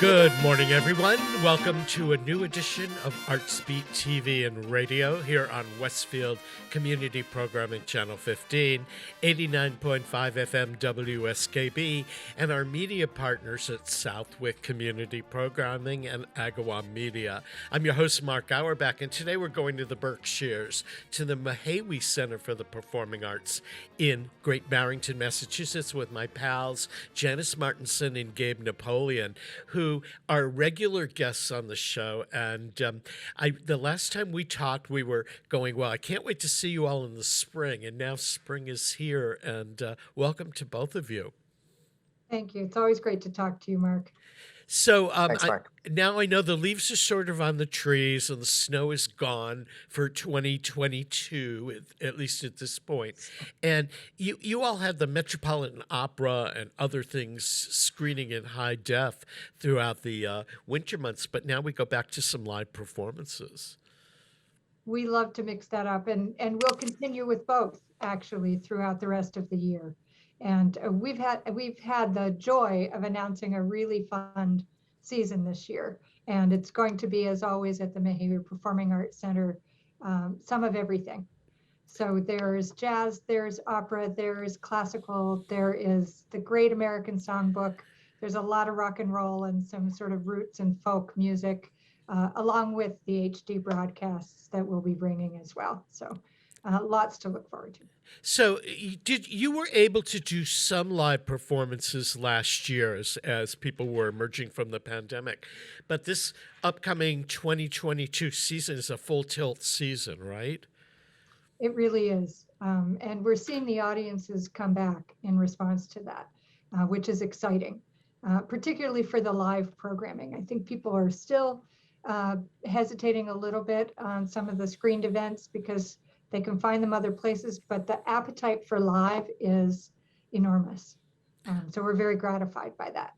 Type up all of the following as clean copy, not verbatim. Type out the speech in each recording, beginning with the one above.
Good morning, everyone. Welcome to a new edition of Artsbeat TV and radio here on Westfield Community Programming Channel 15, 89.5 FM WSKB, and our media partners at Southwick Community Programming and Agawam Media. I'm your host, Mark Auerbach, and today we're going to the Berkshires, to the Mahaiwe Center for the Performing Arts in Great Barrington, Massachusetts, with my pals Janis, Martinson, and Gabe, Napoleon, who are regular guests on the show. And the last time we talked, we were going, well, I can't wait to see you all in the spring. And now spring is here. And welcome to both of you. Thank you. It's always great to talk to you, Mark. So Thanks, Mark. now I know the leaves are sort of on the trees and the snow is gone for 2022, at least at this point. And you all had the Metropolitan Opera and other things screening in high def throughout the winter months, but now we go back to some live performances. We love to mix that up, and we'll continue with both actually throughout the rest of the year. And we've had the joy of announcing a really fun season this year, and it's going to be, as always, at the Mahaiwe Performing Arts Center, some of everything. So there's jazz, there's opera, there's classical, there is the Great American Songbook. There's a lot of rock and roll and some sort of roots and folk music, along with the HD broadcasts that we'll be bringing as well. So lots to look forward to. So you were able to do some live performances last year as people were emerging from the pandemic, but this upcoming 2022 season is a full tilt season, right? It really is. And we're seeing the audiences come back in response to that, which is exciting, particularly for the live programming. I think people are still hesitating a little bit on some of the screened events because they can find them other places, but the appetite for live is enormous. So we're very gratified by that.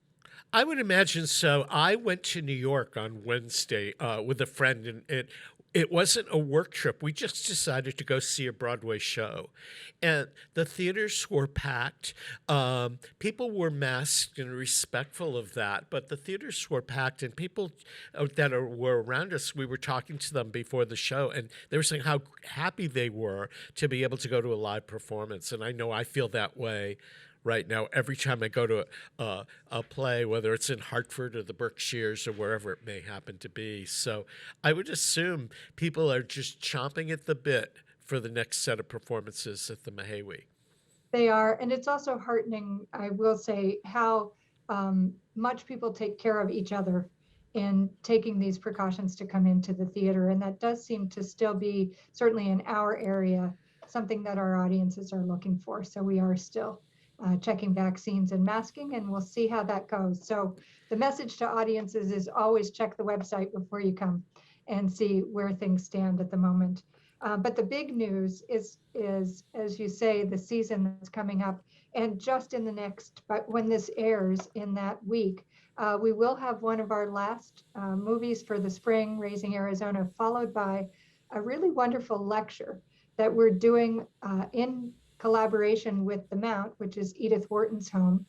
I would imagine so. I went to New York on Wednesday with a friend, and it wasn't a work trip. We just decided to go see a Broadway show. And the theaters were packed. People were masked and respectful of that, but the theaters were packed, and people were around us, we were talking to them before the show, and they were saying how happy they were to be able to go to a live performance. And I know I feel that way right now every time I go to a play, whether it's in Hartford or the Berkshires or wherever it may happen to be. So I would assume people are just chomping at the bit for the next set of performances at the Mahaiwe. They are, and it's also heartening, I will say, how much people take care of each other in taking these precautions to come into the theater. And that does seem to still be, certainly in our area, something that our audiences are looking for. So we are still checking vaccines and masking, and we'll see how that goes. So the message to audiences is always check the website before you come and see where things stand at the moment. But the big news is, as you say, the season that's coming up, and just in the next, but when this airs in that week, we will have one of our last movies for the spring, Raising Arizona, followed by a really wonderful lecture that we're doing in collaboration with the Mount, which is Edith Wharton's home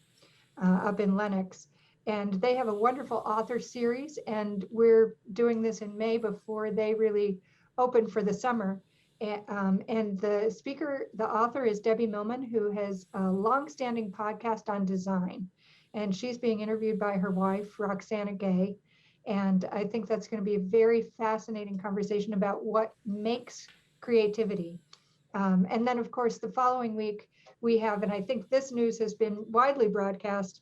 up in Lenox. And they have a wonderful author series, and we're doing this in May before they really open for the summer. And the speaker, the author is Debbie Millman, who has a longstanding podcast on design. And she's being interviewed by her wife, Roxana Gay. And I think that's going to be a very fascinating conversation about what makes creativity. And then, of course, the following week, we have, and I think this news has been widely broadcast,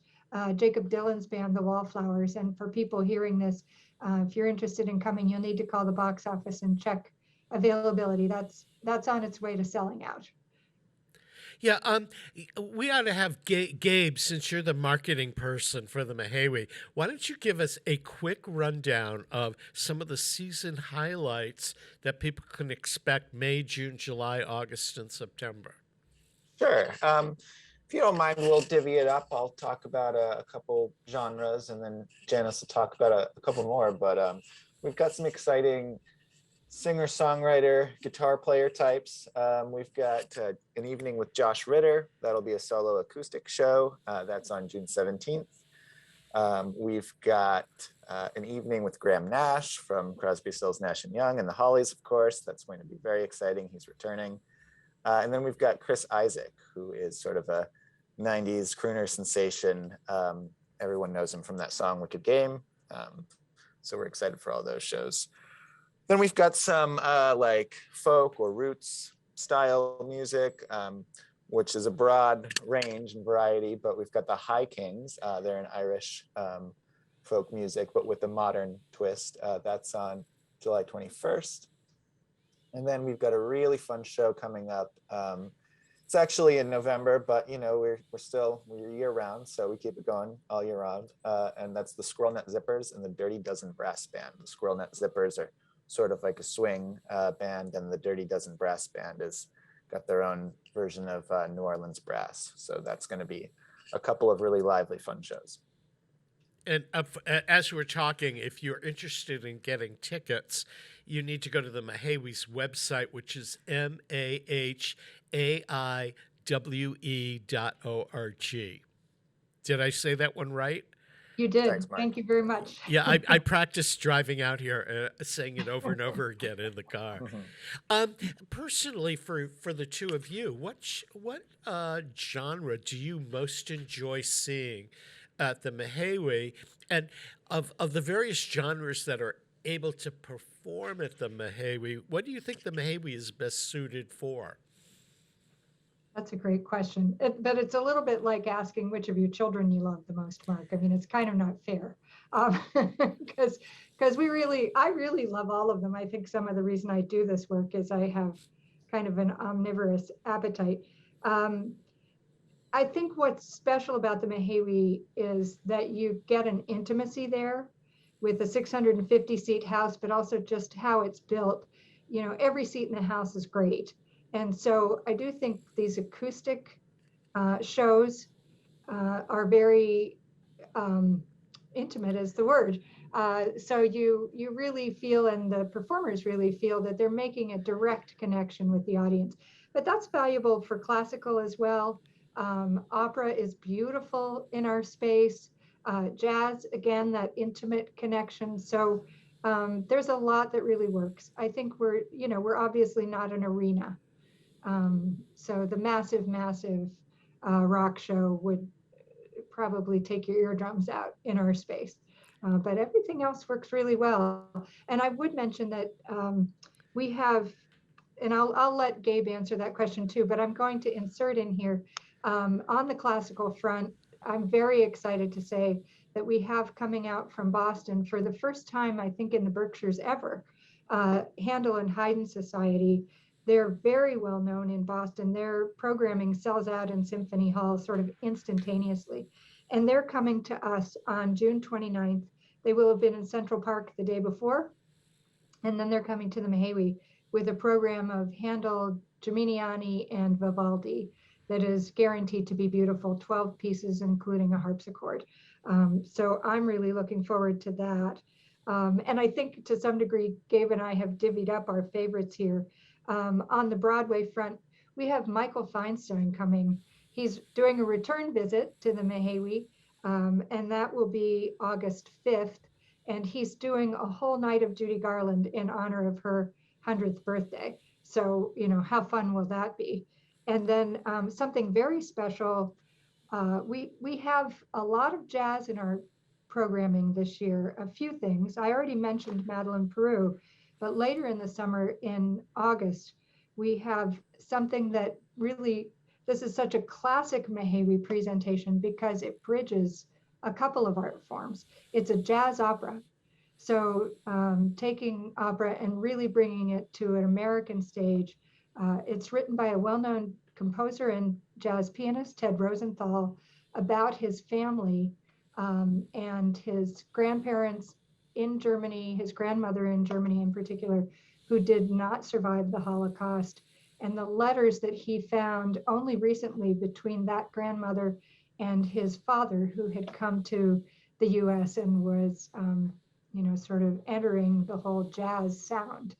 Jacob Dylan's band, The Wallflowers. And for people hearing this, if you're interested in coming, you'll need to call the box office and check availability. That's on its way to selling out. Yeah, we ought to have Gabe, since you're the marketing person for the Mahaiwe. Why don't you give us a quick rundown of some of the season highlights that people can expect May, June, July, August, and September? Sure. If you don't mind, we'll divvy it up. I'll talk about a couple genres, and then Janis will talk about a couple more. But we've got some exciting singer-songwriter, guitar player types. We've got an evening with Josh Ritter. That'll be a solo acoustic show. That's on June 17th. We've got an evening with Graham Nash from Crosby, Stills, Nash and Young, and the Hollies, of course. That's going to be very exciting. He's returning. And then we've got Chris Isaak, who is sort of a 90s crooner sensation. Everyone knows him from that song Wicked Game. So we're excited for all those shows. Then we've got some like folk or roots style music, which is a broad range and variety, but we've got the High Kings. They're an Irish folk music, but with a modern twist. That's on July 21st. And then we've got a really fun show coming up. It's actually in November, but you know, we're year round, so we keep it going all year round. And that's the Squirrel Nut Zippers and the Dirty Dozen Brass Band. The Squirrel Nut Zippers are sort of like a swing band, and the Dirty Dozen Brass Band is got their own version of New Orleans brass. So that's going to be a couple of really lively, fun shows. And as we're talking, if you're interested in getting tickets, you need to go to the Mahaiwe's website, which is mahaiwe.org. Did I say that one right? You did. Thanks, Mark. Thank you very much. Yeah, I practiced driving out here, saying it over and over again in the car. Personally, for the two of you, what genre do you most enjoy seeing at the Mahaiwe? And of the various genres that are able to perform at the Mahaiwe, what do you think the Mahaiwe is best suited for? That's a great question. But it's a little bit like asking which of your children you love the most, Mark. I mean, it's kind of not fair because I really love all of them. I think some of the reason I do this work is I have kind of an omnivorous appetite. I think what's special about the Mahaiwe is that you get an intimacy there with a 650 seat house, but also just how it's built. You know, every seat in the house is great. And so I do think these acoustic shows are very intimate is the word. So you really feel, and the performers really feel, that they're making a direct connection with the audience. But that's valuable for classical as well. Opera is beautiful in our space. Jazz, again, that intimate connection. So there's a lot that really works. I think we're obviously not an arena. So the massive rock show would probably take your eardrums out in our space. But everything else works really well. And I would mention that we have, and I'll let Gabe answer that question too, but I'm going to insert in here on the classical front, I'm very excited to say that we have coming out from Boston for the first time, I think in the Berkshires ever, Handel and Haydn Society. They're very well known in Boston. Their programming sells out in Symphony Hall sort of instantaneously. And they're coming to us on June 29th. They will have been in Central Park the day before. And then they're coming to the Mahaiwe with a program of Handel, Geminiani, and Vivaldi that is guaranteed to be beautiful, 12 pieces, including a harpsichord. So I'm really looking forward to that. And I think to some degree, Gabe and I have divvied up our favorites here. On the Broadway front, we have Michael Feinstein coming. He's doing a return visit to the Mahaiwe, and that will be August 5th. And he's doing a whole night of Judy Garland in honor of her 100th birthday. So, you know, how fun will that be? And then something very special, we have a lot of jazz in our programming this year, a few things. I already mentioned Madeleine Peru, but later in the summer, in August, we have something that really, this is such a classic Mahaiwe presentation because it bridges a couple of art forms. It's a jazz opera. So taking opera and really bringing it to an American stage. It's written by a well-known composer and jazz pianist, Ted Rosenthal, about his family and his grandparents in Germany, his grandmother in Germany in particular, who did not survive the Holocaust, and the letters that he found only recently between that grandmother and his father, who had come to the US and was, sort of entering the whole jazz sound.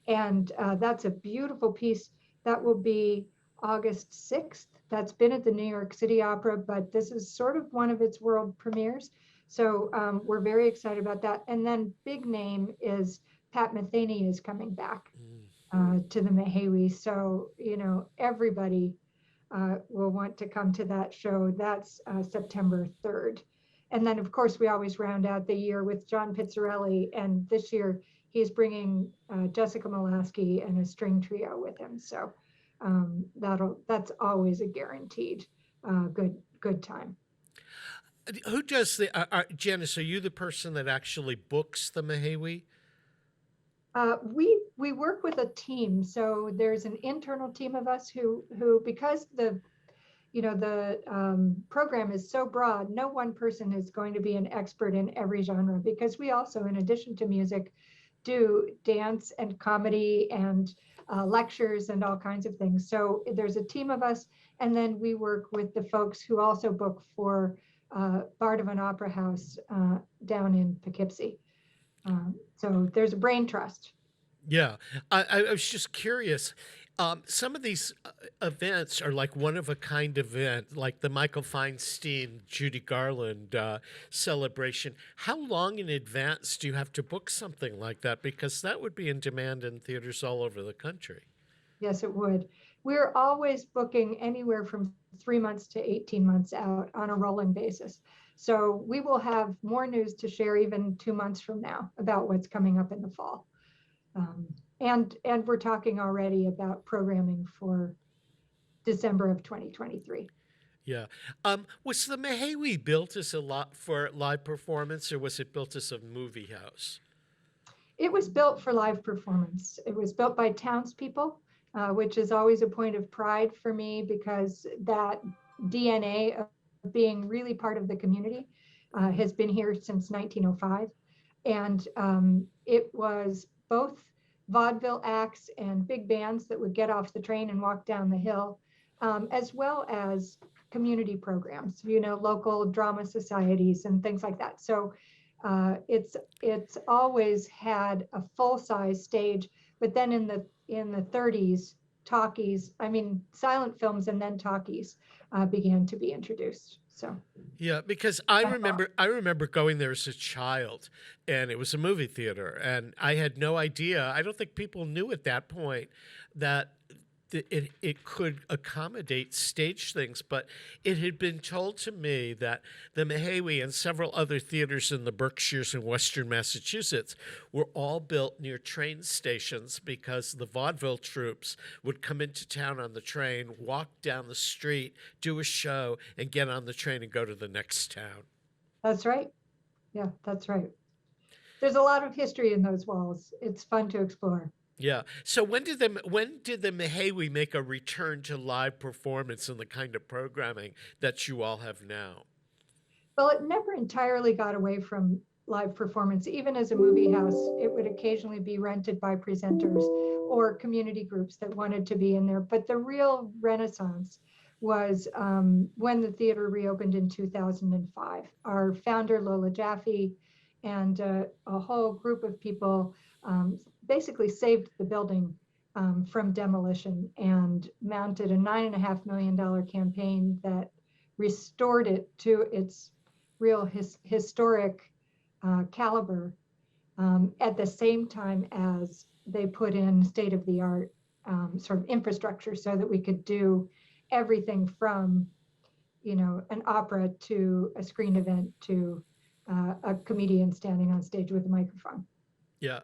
And that's a beautiful piece. That will be August 6th. That's been at the New York City Opera, but this is sort of one of its world premieres. So we're very excited about that. And then big name is Pat Metheny is coming back to the Mahaiwe. So, everybody will want to come to that show. That's September 3rd. And then, of course, we always round out the year with John Pizzarelli. And this year, he's bringing Jessica Molaski and a string trio with him. So that's always a guaranteed good time. Who does Janis, are you the person that actually books the Mahaiwe? We work with a team. So there's an internal team of us who because the program is so broad, no one person is going to be an expert in every genre, because we also, in addition to music, do dance and comedy and lectures and all kinds of things. So there's a team of us, and then we work with the folks who also book for Bard of an Opera House down in Poughkeepsie. So there's a brain trust. Yeah, I was just curious. Some of these events are like one of a kind event, like the Michael Feinstein, Judy Garland celebration. How long in advance do you have to book something like that? Because that would be in demand in theaters all over the country. Yes, it would. We're always booking anywhere from 3 months to 18 months out on a rolling basis. So we will have more news to share even 2 months from now about what's coming up in the fall. And we're talking already about programming for December of 2023. Yeah. Was the Mahaiwe built as a lot for live performance, or was it built as a movie house? It was built for live performance. It was built by townspeople, which is always a point of pride for me, because that DNA of being really part of the community has been here since 1905. And it was both vaudeville acts and big bands that would get off the train and walk down the hill, as well as community programs, local drama societies and things like that. So it's always had a full-size stage, but then in the 30s, talkies, silent films and then talkies began to be introduced. So yeah, because I remember going there as a child, and it was a movie theater, and I had no idea. I don't think people knew at that point that it could accommodate stage things, but it had been told to me that the Mahaiwe and several other theaters in the Berkshires and Western Massachusetts were all built near train stations, because the vaudeville troupes would come into town on the train, walk down the street, do a show, and get on the train and go to the next town. That's right. Yeah, that's right. There's a lot of history in those walls. It's fun to explore. Yeah. So when did the Mahaiwe make a return to live performance and the kind of programming that you all have now? Well, it never entirely got away from live performance. Even as a movie house, it would occasionally be rented by presenters or community groups that wanted to be in there. But the real renaissance was when the theater reopened in 2005. Our founder, Lola Jaffe, and a whole group of people basically saved the building from demolition and mounted a $9.5 million campaign that restored it to its real historic caliber, at the same time as they put in state-of-the-art sort of infrastructure, so that we could do everything from an opera to a screen event to a comedian standing on stage with a microphone. Yeah.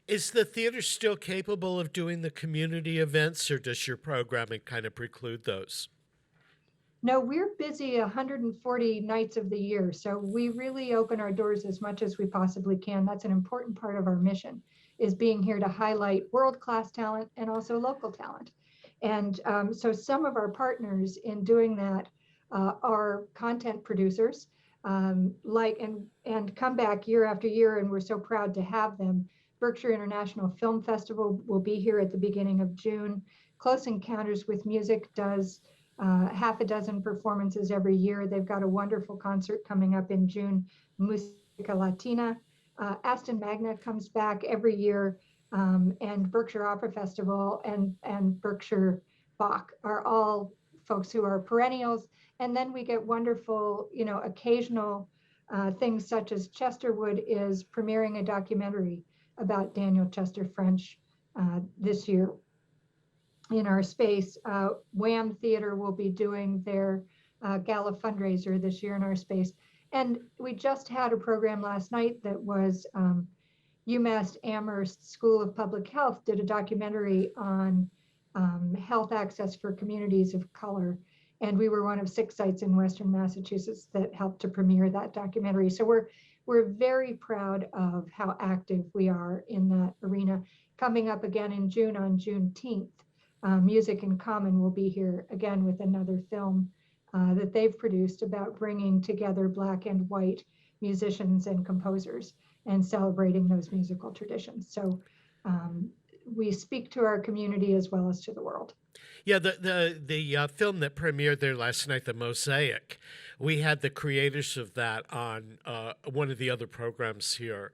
Is the theater still capable of doing the community events, or does your programming kind of preclude those? No, we're busy 140 nights of the year. So we really open our doors as much as we possibly can. That's an important part of our mission, is being here to highlight world-class talent and also local talent. And so some of our partners in doing that are content producers, and come back year after year, and we're so proud to have them. Berkshire International Film Festival will be here at the beginning of June. Close Encounters with Music does half a dozen performances every year. They've got a wonderful concert coming up in June, Musica Latina. Aston Magna comes back every year, and Berkshire Opera Festival and Berkshire Bach are all folks who are perennials. And then we get wonderful, occasional things such as Chesterwood is premiering a documentary about Daniel Chester French this year in our space. Wham Theater will be doing their gala fundraiser this year in our space. And we just had a program last night that was UMass Amherst School of Public Health did a documentary on health access for communities of color. And we were one of 6 sites in Western Massachusetts that helped to premiere that documentary. So we're very proud of how active we are in that arena. Coming up again in June on Juneteenth, Music in Common will be here again with another film that they've produced about bringing together Black and white musicians and composers and celebrating those musical traditions. So we speak to our community as well as to the world. Yeah, the film that premiered there last night, The Mosaic, we had the creators of that on one of the other programs here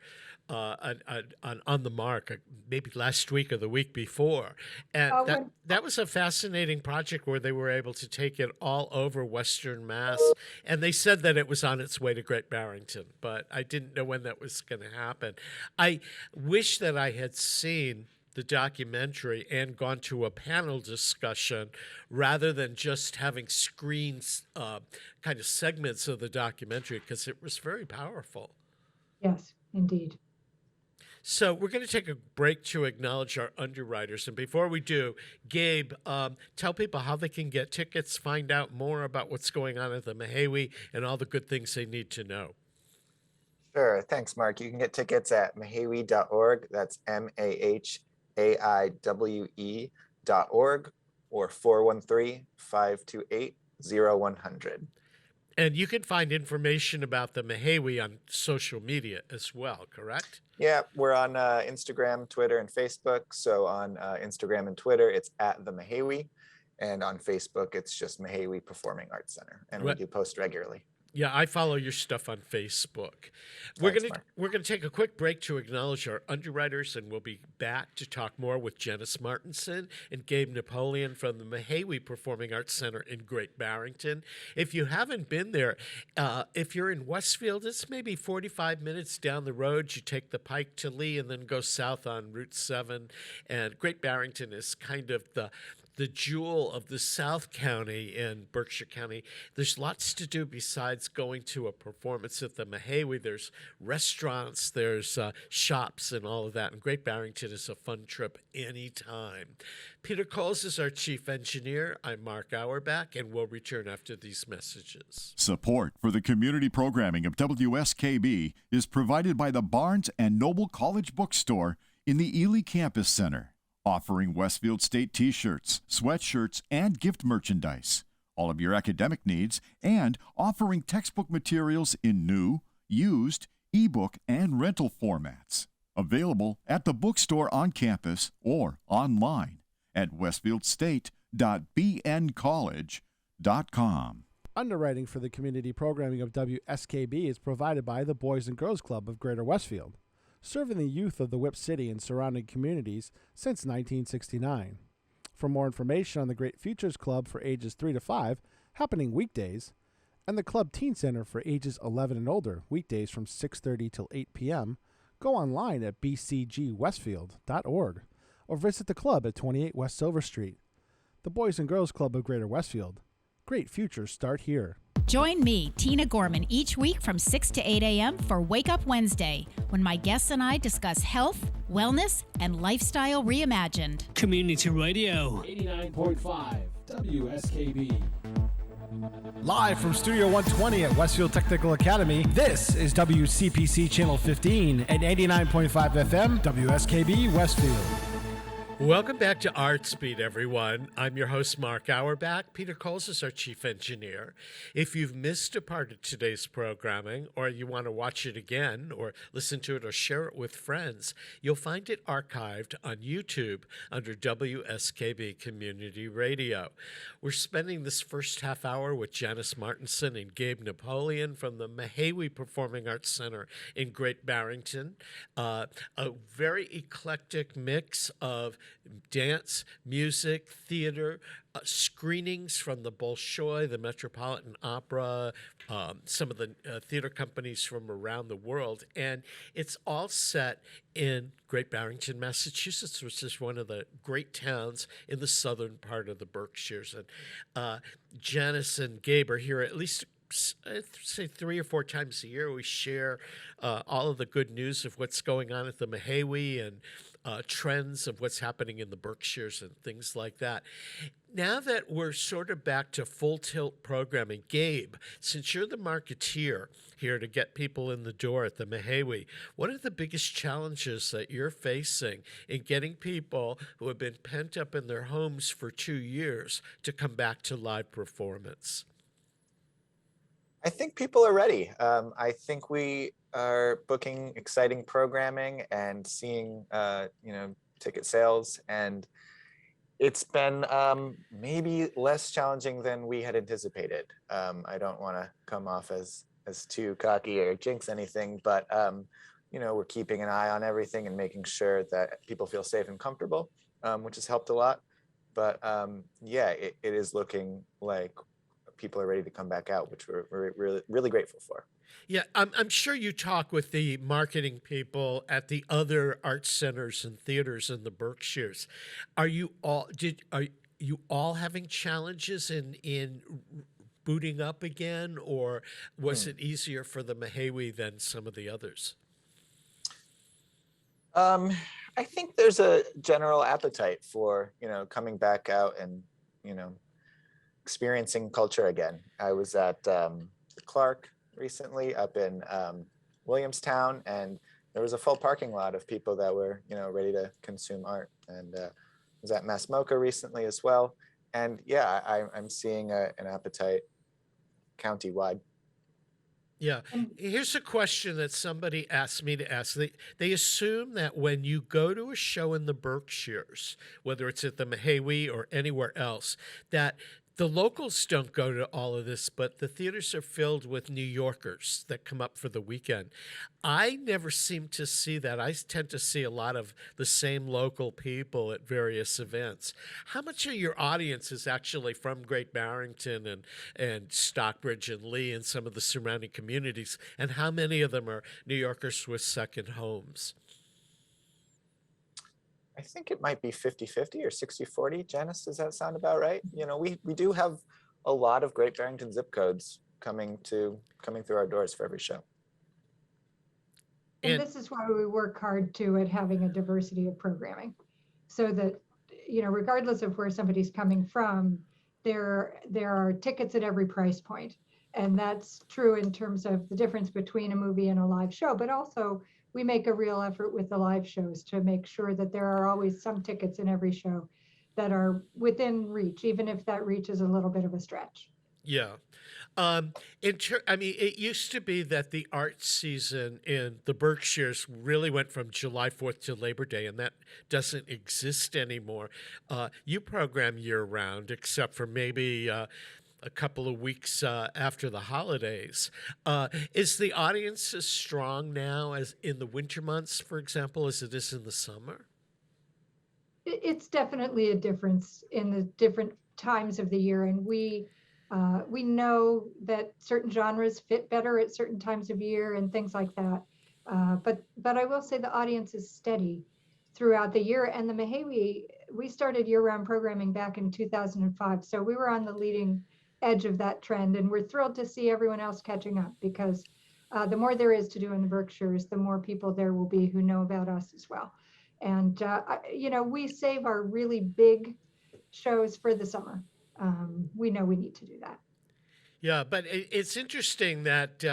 on the Mark, maybe last week or the week before. And that was a fascinating project where they were able to take it all over Western Mass. And they said that it was on its way to Great Barrington, but I didn't know when that was going to happen. I wish that I had seen the documentary and gone to a panel discussion rather than just having screens, kind of segments of the documentary, because it was very powerful. Yes, indeed. So we're going to take a break to acknowledge our underwriters. And before we do, Gabe, tell people how they can get tickets, find out more about what's going on at the Mahaiwe, and all the good things they need to know. Sure. Thanks, Mark. You can get tickets at mahaiwe.org. That's MAHAIWE.org or 413-528-0100. And you can find information about the Mahaiwe on social media as well, correct? Yeah, we're on Instagram, Twitter, and Facebook. So on Instagram and Twitter, it's at the Mahaiwe. And on Facebook, it's just Mahaiwe Performing Arts Center. And we do post regularly. Yeah, I follow your stuff on Facebook. We're gonna take a quick break to acknowledge our underwriters, and we'll be back to talk more with Janis Martinson and Gabe Napoleon from the Mahaiwe Performing Arts Center in Great Barrington. If you haven't been there, if you're in Westfield, it's maybe 45 minutes down the road. You take the Pike to Lee and then go south on Route 7. And Great Barrington is kind of the jewel of the South County in Berkshire County. There's lots to do besides going to a performance at the Mahaiwe. There's restaurants, there's shops and all of that. And Great Barrington is a fun trip anytime. Peter Coles is our chief engineer. I'm Mark Auerbach, and we'll return after these messages. Support for the community programming of WSKB is provided by the Barnes & Noble College Bookstore in the Ely Campus Center, offering Westfield State t-shirts, sweatshirts, and gift merchandise, all of your academic needs, and offering textbook materials in new, used, ebook, and rental formats. Available at the bookstore on campus or online at westfieldstate.bncollege.com. Underwriting for the community programming of WSKB is provided by the Boys and Girls Club of Greater Westfield, serving the youth of the Whip City and surrounding communities since 1969. For more information on the Great Futures Club for ages 3 to 5, happening weekdays, and the Club Teen Center for ages 11 and older, weekdays from 6:30 till 8 p.m., go online at bcgwestfield.org or visit the club at 28 West Silver Street. The Boys and Girls Club of Greater Westfield. Great futures start here. Join me, Tina Gorman, each week from 6 to 8 a.m. for Wake Up Wednesday, when my guests and I discuss health, wellness, and lifestyle reimagined. Community Radio. 89.5 WSKB. Live from Studio 120 at Westfield Technical Academy, this is WCPC Channel 15 and 89.5 FM WSKB Westfield. Welcome back to Artsbeat, everyone. I'm your host, Mark Auerbach. Peter Coles is our chief engineer. If you've missed a part of today's programming, or you want to watch it again, or listen to it, or share it with friends, you'll find it archived on YouTube under WSKB Community Radio. We're spending this first half hour with Janis Martinson and Gabe Napoleon from the Mahaiwe Performing Arts Center in Great Barrington. A very eclectic mix of dance, music, theater, screenings from the Bolshoi, the Metropolitan Opera, some of the theater companies from around the world. And it's all set in Great Barrington, Massachusetts, which is one of the great towns in the southern part of the Berkshires. And Janis and Gabe are here at least, I'd say 3 or 4 times a year. We share all of the good news of what's going on at the Mahaiwe and trends of what's happening in the Berkshires and things like that. Now that we're sort of back to full tilt programming, Gabe, since you're the marketeer here to get people in the door at the Mahaiwe, what are the biggest challenges that you're facing in getting people who have been pent up in their homes for 2 years to come back to live performance? I think people are ready. I think we are booking exciting programming and seeing, ticket sales, and it's been maybe less challenging than we had anticipated. I don't want to come off as too cocky or jinx anything, but we're keeping an eye on everything and making sure that people feel safe and comfortable, which has helped a lot. But it is looking like people are ready to come back out, which we're really, really grateful for. Yeah, I'm sure you talk with the marketing people at the other arts centers and theaters in the Berkshires. Are you all having challenges in booting up again, or was it easier for the Mahaiwe than some of the others? I think there's a general appetite for coming back out and experiencing culture again. I was at the Clark recently up in Williamstown, and there was a full parking lot of people that were ready to consume art. And I was at Mass Mocha recently as well, and I'm seeing an appetite countywide. Yeah. Here's a question that somebody asked me to ask. They assume that when you go to a show in the Berkshires, whether it's at the Mahaiwe or anywhere else, that the locals don't go to all of this, but the theaters are filled with New Yorkers that come up for the weekend. I never seem to see that. I tend to see a lot of the same local people at various events. How much of your audience is actually from Great Barrington and Stockbridge and Lee and some of the surrounding communities? And how many of them are New Yorkers with second homes? I think it might be 50-50 or 60-40. Janis, does that sound about right? We do have a lot of Great Barrington zip codes coming through our doors for every show. And this is why we work hard too at having a diversity of programming, so that regardless of where somebody's coming from, there are tickets at every price point. And that's true in terms of the difference between a movie and a live show, but also we make a real effort with the live shows to make sure that there are always some tickets in every show that are within reach, even if that reach is a little bit of a stretch. Yeah. It used to be that the art season in the Berkshires really went from July 4th to Labor Day, and that doesn't exist anymore. You program year-round, except for maybe a couple of weeks after the holidays. Is the audience as strong now as in the winter months, for example, as it is in the summer? It's definitely a difference in the different times of the year, and we know that certain genres fit better at certain times of year and things like that. But I will say the audience is steady throughout the year. And the Mahaiwe, we started year-round programming back in 2005, so we were on the leading edge of that trend, and we're thrilled to see everyone else catching up, because the more there is to do in the Berkshires, the more people there will be who know about us as well. And we save our really big shows for the summer. We know we need to do that. Yeah, but it's interesting that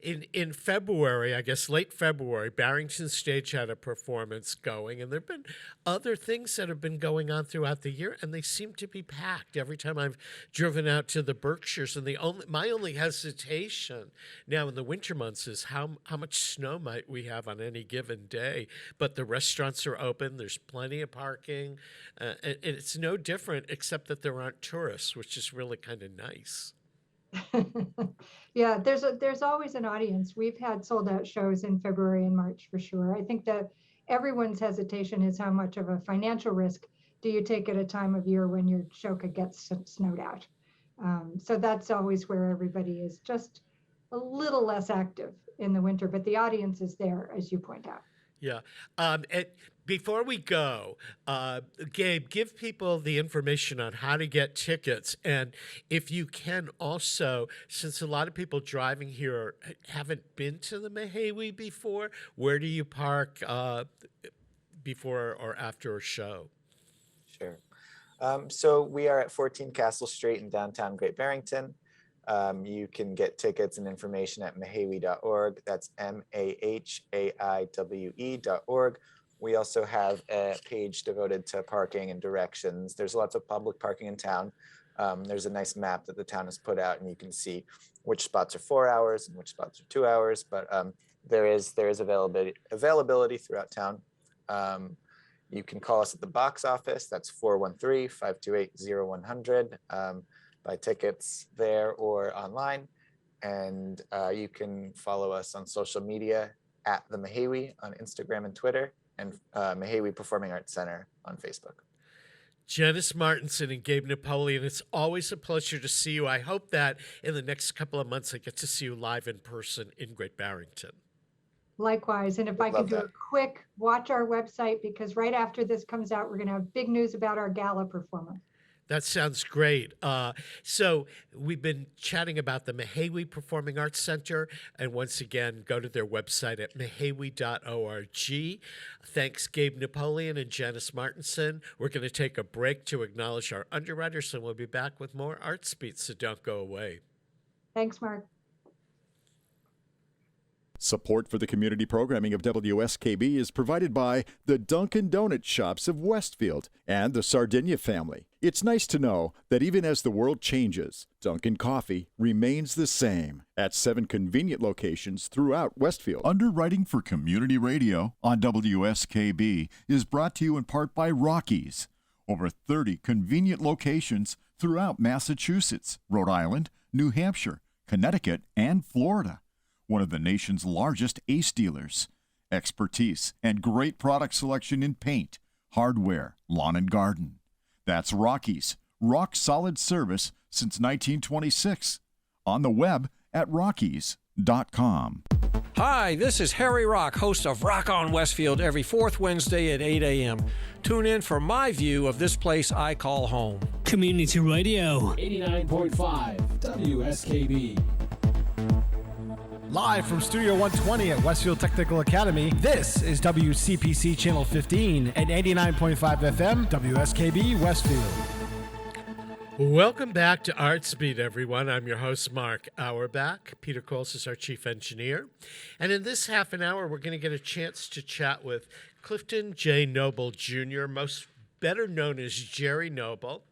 in February, I guess late February, Barrington Stage had a performance going, and there have been other things that have been going on throughout the year, and they seem to be packed every time I've driven out to the Berkshires. And my only hesitation now in the winter months is how much snow might we have on any given day. But the restaurants are open, there's plenty of parking, and it's no different except that there aren't tourists, which is really kind of nice. Yeah, there's always an audience. We've had sold out shows in February and March for sure. I think that everyone's hesitation is how much of a financial risk do you take at a time of year when your show could get snowed out. So that's always where everybody is just a little less active in the winter, but the audience is there, as you point out. Yeah. And before we go, Gabe, give people the information on how to get tickets. And if you can also, since a lot of people driving here haven't been to the Mahaiwe before, where do you park before or after a show? Sure. So we are at 14 Castle Street in downtown Great Barrington. You can get tickets and information at mahaiwe.org. That's mahaiwe.org. We also have a page devoted to parking and directions. There's lots of public parking in town. There's a nice map that the town has put out, and you can see which spots are 4 hours and which spots are 2 hours. But there is availability throughout town. You can call us at the box office. That's 413-528-0100. Buy tickets there or online. And you can follow us on social media at the Mahaiwe on Instagram and Twitter, and Mahaiwe Performing Arts Center on Facebook. Janis Martinson and Gabe Napoleon, it's always a pleasure to see you. I hope that in the next couple of months I get to see you live in person in Great Barrington. Likewise. And if I could do a quick watch our website, because right after this comes out, we're going to have big news about our gala performance. That sounds great. So we've been chatting about the Mahaiwe Performing Arts Center. And once again, go to their website at mahaiwe.org. Thanks, Gabe Napoleon and Janis Martinson. We're going to take a break to acknowledge our underwriters, and we'll be back with more Artsbeat, so don't go away. Thanks, Mark. Support for the community programming of WSKB is provided by the Dunkin' Donuts Shops of Westfield and the Sardinia family. It's nice to know that even as the world changes, Dunkin' Coffee remains the same at 7 convenient locations throughout Westfield. Underwriting for community radio on WSKB is brought to you in part by Rockies. Over 30 convenient locations throughout Massachusetts, Rhode Island, New Hampshire, Connecticut, and Florida. One of the nation's largest ACE dealers. Expertise and great product selection in paint, hardware, lawn and garden. That's Rockies. Rock solid service since 1926. On the web at rockies.com. Hi, this is Harry Rock, host of Rock on Westfield every fourth Wednesday at 8 a.m. Tune in for my view of this place I call home. Community Radio. 89.5 WSKB. Live from Studio 120 at Westfield Technical Academy, this is WCPC Channel 15 and 89.5 FM, WSKB Westfield. Welcome back to Artsbeat, everyone. I'm your host, Mark Auerbach. Peter Coles is our chief engineer. And in this half an hour, we're going to get a chance to chat with Clifton J. Noble Jr., better known as Jerry Noble.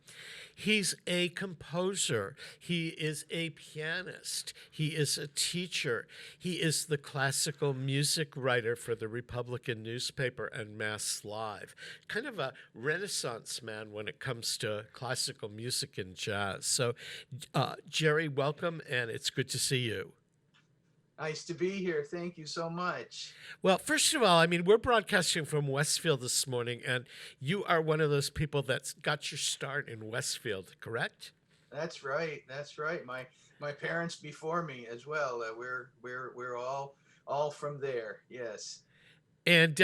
He's a composer. He is a pianist. He is a teacher. He is the classical music writer for the Republican newspaper and Mass Live. Kind of a Renaissance man when it comes to classical music and jazz. So, Jerry, welcome, and it's good to see you. Nice to be here. Thank you so much. Well, first of all, I mean, we're broadcasting from Westfield this morning, and you are one of those people that's got your start in Westfield, correct? That's right. That's right. My parents before me as well. We're all from there. Yes. And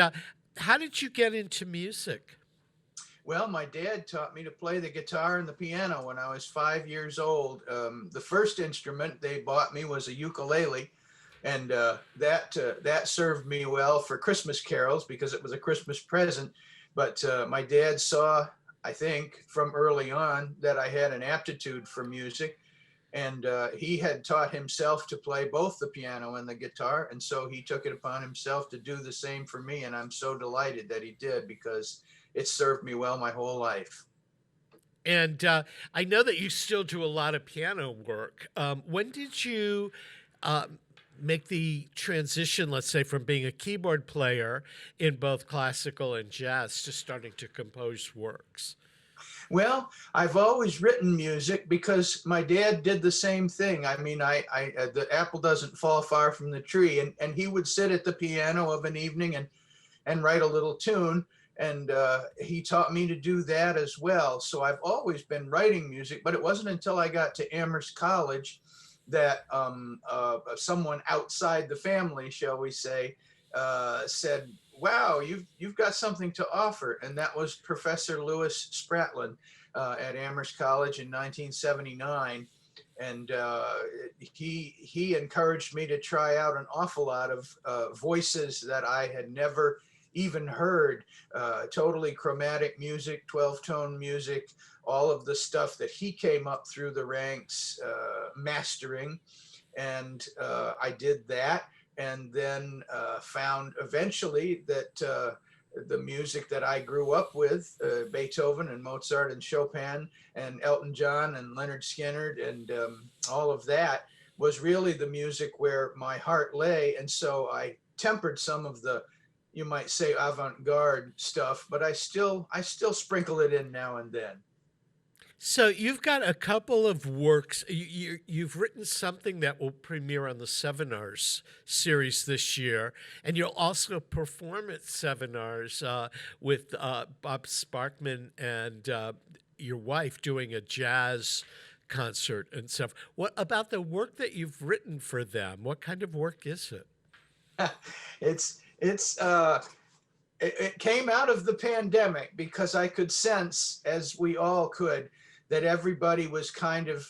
how did you get into music? Well, my dad taught me to play the guitar and the piano when I was 5 years old. The first instrument they bought me was a ukulele. And that served me well for Christmas carols because it was a Christmas present. But my dad saw, I think, from early on that I had an aptitude for music. And he had taught himself to play both the piano and the guitar. And so he took it upon himself to do the same for me. And I'm so delighted that he did because it served me well my whole life. And I know that you still do a lot of piano work. When did you make the transition, let's say, from being a keyboard player in both classical and jazz to starting to compose works? Well, I've always written music because my dad did the same thing. I mean, the apple doesn't fall far from the tree, and he would sit at the piano of an evening and and write a little tune. And he taught me to do that as well. So I've always been writing music, but it wasn't until I got to Amherst College that someone outside the family, shall we say, said, "Wow, you've got something to offer." And that was Professor Lewis Spratlin at Amherst College in 1979. And he encouraged me to try out an awful lot of voices that I had never even heard, totally chromatic music, 12-tone music, all of the stuff that he came up through the ranks mastering. And I did that, and then found eventually that the music that I grew up with, Beethoven and Mozart and Chopin and Elton John and Leonard Skinner and all of that, was really the music where my heart lay. And so I tempered some of the, you might say, avant-garde stuff, but I still sprinkle it in now and then. So you've got a couple of works. You've written something that will premiere on the Seminars series this year, and you'll also perform at Seminars with Bob Sparkman and your wife doing a jazz concert and stuff. What about the work that you've written for them? What kind of work is it? It came out of the pandemic because I could sense, as we all could, that everybody was kind of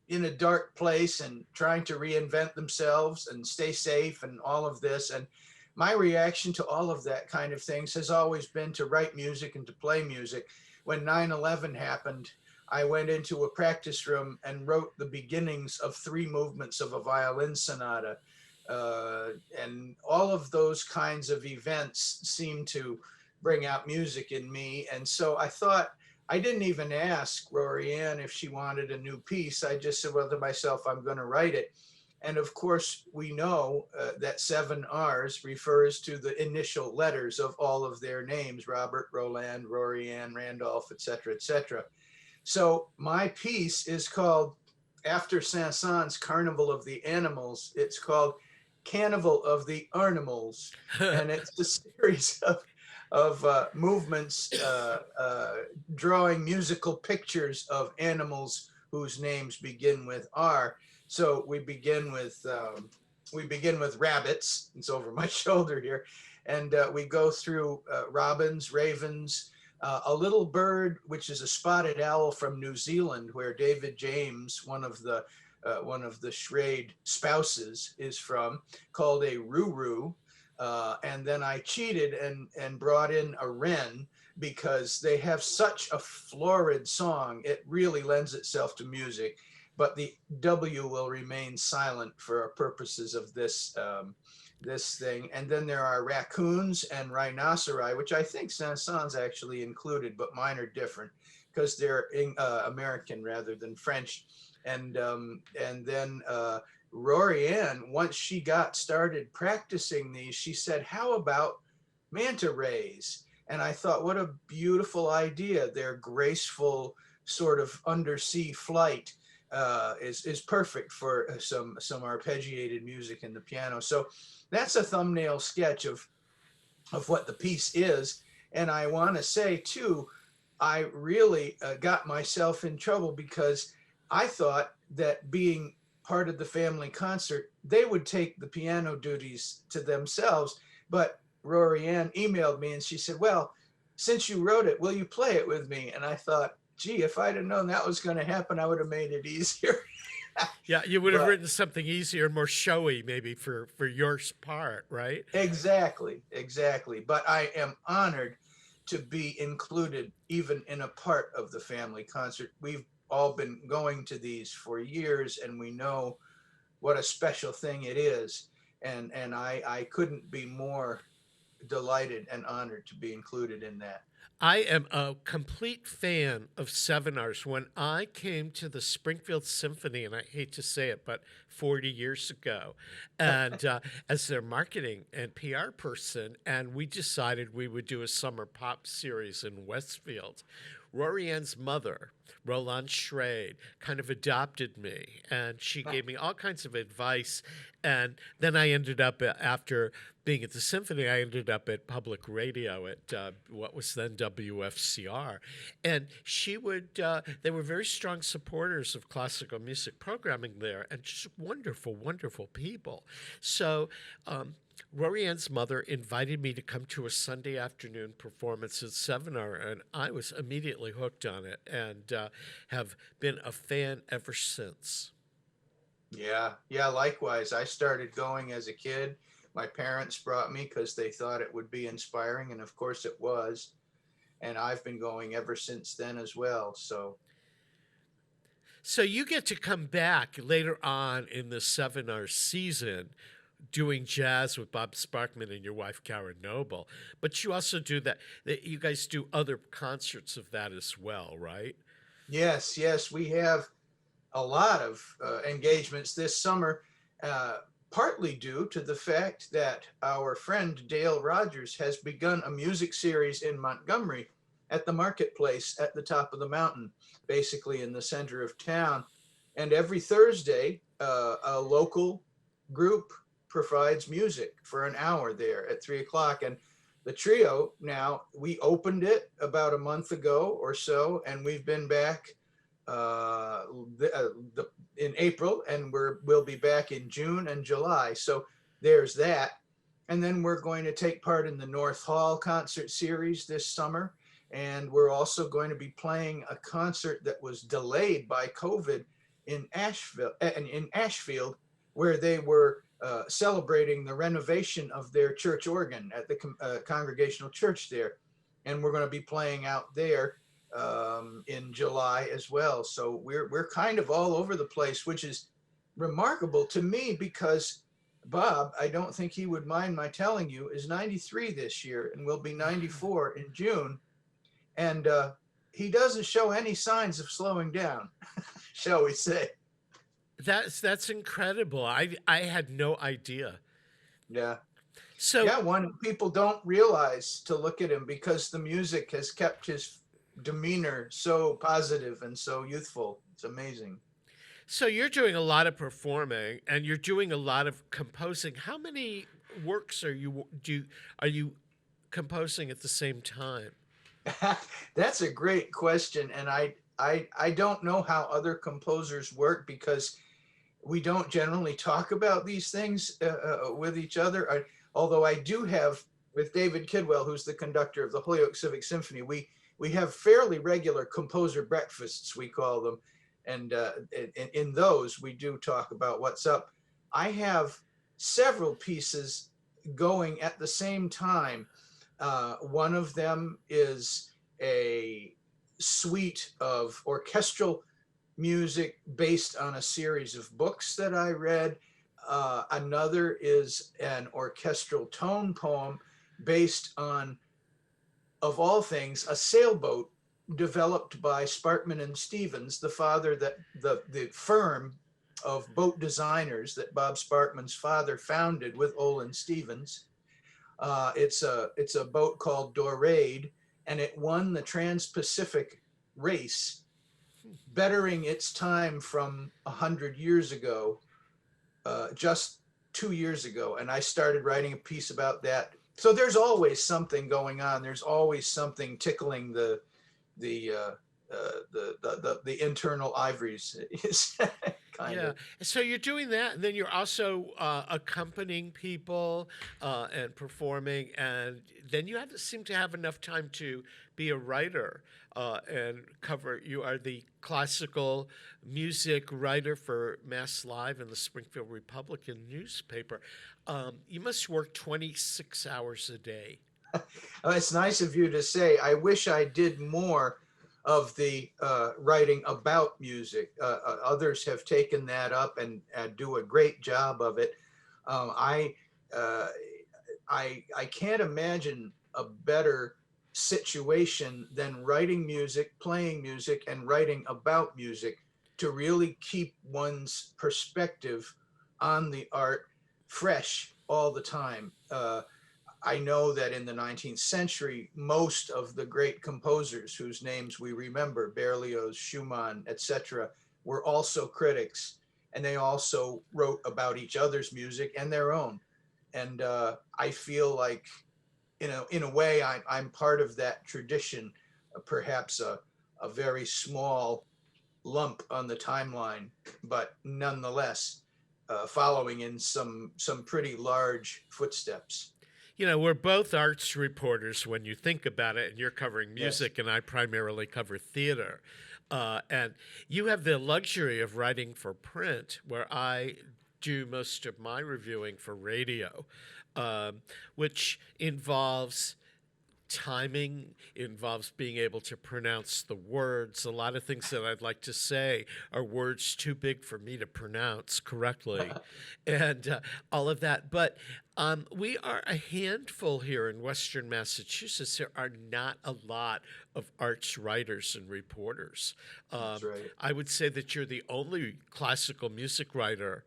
in a dark place and trying to reinvent themselves and stay safe and all of this. And my reaction to all of that kind of things has always been to write music and to play music. When 9/11 happened, I went into a practice room and wrote the beginnings of 3 movements of a violin sonata. And all of those kinds of events seem to bring out music in me. And so I thought, I didn't even ask Rory Ann if she wanted a new piece. I just said, well, to myself, I'm going to write it. And of course, we know that 7 R's refers to the initial letters of all of their names: Robert, Roland, Rory Ann, Randolph, et cetera, et cetera. So my piece is called, after Saint-Saëns' Carnival of the Animals, it's called Carnival of the Animals. And it's a series of movements drawing musical pictures of animals whose names begin with R. So we begin with rabbits. It's over my shoulder here, and we go through robins, ravens, a little bird, which is a spotted owl from New Zealand, where David James, one of the Schrade spouses, is from, called a roo-roo. And then I cheated and brought in a wren, because they have such a florid song. It really lends itself to music, but the W will remain silent for our purposes of this thing. And then there are raccoons and rhinoceri, which I think Saint-Saëns actually included, but mine are different because they're American rather than French. And then Rory Ann, once she got started practicing these, she said, how about manta rays? And I thought, what a beautiful idea. Their graceful sort of undersea flight is perfect for some arpeggiated music in the piano. So that's a thumbnail sketch of what the piece is. And I want to say too, I really got myself in trouble because I thought that being part of the family concert, they would take the piano duties to themselves. But Rory Ann emailed me and she said, well, since you wrote it, will you play it with me? And I thought, gee, if I'd have known that was going to happen, I would have made it easier. Yeah, you would have written something easier, more showy, maybe for your part, right? Exactly. But I am honored to be included even in a part of the family concert. We've all been going to these for years, and we know what a special thing it is. And I couldn't be more delighted and honored to be included in that. I am a complete fan of 7 R's. When I came to the Springfield Symphony, and I hate to say it, but 40 years ago, and as their marketing and PR person, and we decided we would do a summer pop series in Westfield. Rory Ann's mother, Roland Schrade, kind of adopted me, and she gave me all kinds of advice. And then I ended up, after being at the symphony, I ended up at public radio at what was then WFCR. And she would, they were very strong supporters of classical music programming there, and just wonderful, wonderful people. So Rory Ann's mother invited me to come to a Sunday afternoon performance at Seminar, and I was immediately hooked on it, and have been a fan ever since. Yeah, likewise. I started going as a kid. My parents brought me because they thought it would be inspiring, and of course it was. And I've been going ever since then as well. So you get to come back later on in the Seminar season doing jazz with Bob Sparkman and your wife, Karen Noble. But you also do that. You guys do other concerts of that as well, right? yes, we have a lot of engagements this summer, partly due to the fact that our friend Dale Rogers has begun a music series in Montgomery at the marketplace at the top of the mountain, basically in the center of town. And every Thursday, a local group provides music for an hour there at 3 o'clock. And the trio now, we opened it about a month ago or so, and we've been back in April, and we'll be back in June and July. So there's that. And then we're going to take part in the North Hall concert series this summer. And we're also going to be playing a concert that was delayed by COVID in Ashfield, where they were celebrating the renovation of their church organ at the Congregational Church there. And we're going to be playing out there in July as well. So we're kind of all over the place, which is remarkable to me because Bob, I don't think he would mind my telling you, is 93 this year and will be 94 in June. And he doesn't show any signs of slowing down, shall we say. That's incredible. I had no idea. Yeah. So yeah, one people don't realize to look at him because the music has kept his demeanor so positive and so youthful. It's amazing. So you're doing a lot of performing and you're doing a lot of composing. How many works are you composing at the same time? That's a great question, and I don't know how other composers work because we don't generally talk about these things with each other. Although I do have with David Kidwell, who's the conductor of the Holyoke Civic Symphony, we have fairly regular composer breakfasts, we call them. And in those, we do talk about what's up. I have several pieces going at the same time. One of them is a suite of orchestral music based on a series of books that I read. Another is an orchestral tone poem based on, of all things, a sailboat developed by Sparkman and Stevens, the father that the firm of boat designers that Bob Sparkman's father founded with Olin Stevens. It's a boat called Dorade, and it won the Trans-Pacific race, bettering its time from 100 years ago, just 2 years ago. And I started writing a piece about that. So there's always something going on. There's always something tickling the internal ivories. Kind of. So you're doing that, and then you're also accompanying people and performing, and then you seem to have enough time to be a writer and cover. You are the classical music writer for Mass Live and the Springfield Republican newspaper. You must work 26 hours a day. It's nice of you to say. I wish I did more of the writing about music. Others have taken that up and do a great job of it. I can't imagine a better situation than writing music, playing music, and writing about music to really keep one's perspective on the art fresh all the time. I know that in the 19th century, most of the great composers whose names we remember, Berlioz, Schumann, etc., were also critics, and they also wrote about each other's music and their own. And I feel like, in a way, I'm part of that tradition, perhaps a very small lump on the timeline, but nonetheless, following in some pretty large footsteps. We're both arts reporters when you think about it, and you're covering Yes. music, and I primarily cover theater. And you have the luxury of writing for print, where I do most of my reviewing for radio, which involves timing, involves being able to pronounce the words. A lot of things that I'd like to say are words too big for me to pronounce correctly, and all of that. But we are a handful here in Western Massachusetts. There are not a lot of arts writers and reporters. That's right. I would say that you're the only classical music writer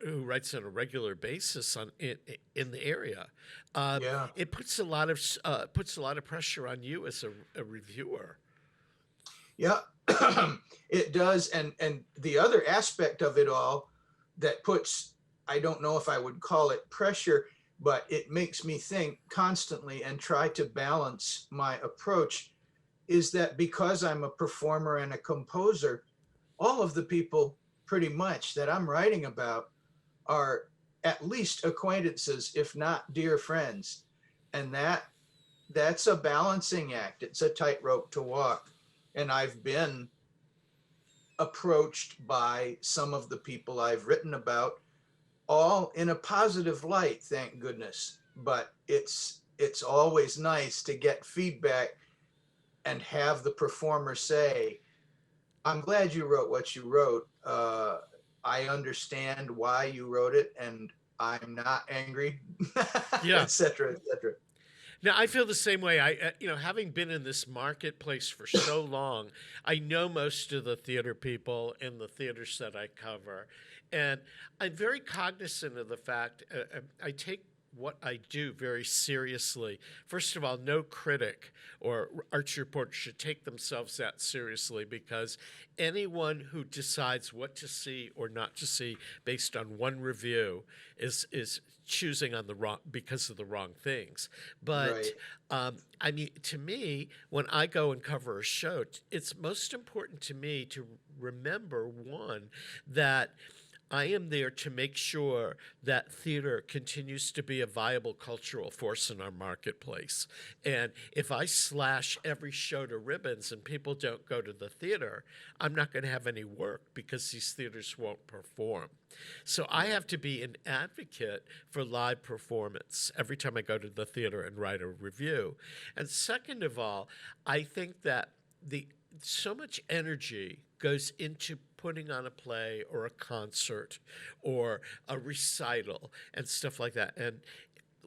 who writes on a regular basis in the area. Yeah. It puts a lot of pressure on you as a reviewer. Yeah, it does. And the other aspect of it all that puts, I don't know if I would call it pressure, but it makes me think constantly and try to balance my approach, is that because I'm a performer and a composer, all of the people pretty much that I'm writing about are at least acquaintances, if not dear friends. And that's a balancing act. It's a tightrope to walk. And I've been approached by some of the people I've written about, all in a positive light, thank goodness. But it's always nice to get feedback and have the performer say, I'm glad you wrote what you wrote. I understand why you wrote it, and I'm not angry, Yeah. et cetera, et cetera. Now, I feel the same way. Having been in this marketplace for so long, I know most of the theater people in the theaters that I cover. And I'm very cognizant of the fact I take what I do very seriously. First of all, no critic or arts reporter should take themselves that seriously, because anyone who decides what to see or not to see based on one review is choosing on the wrong because of the wrong things. But Right. to me, when I go and cover a show, it's most important to me to remember, one, that I am there to make sure that theater continues to be a viable cultural force in our marketplace. And if I slash every show to ribbons and people don't go to the theater, I'm not going to have any work because these theaters won't perform. So I have to be an advocate for live performance every time I go to the theater and write a review. And second of all, I think that so much energy goes into putting on a play or a concert or a recital and stuff like that. And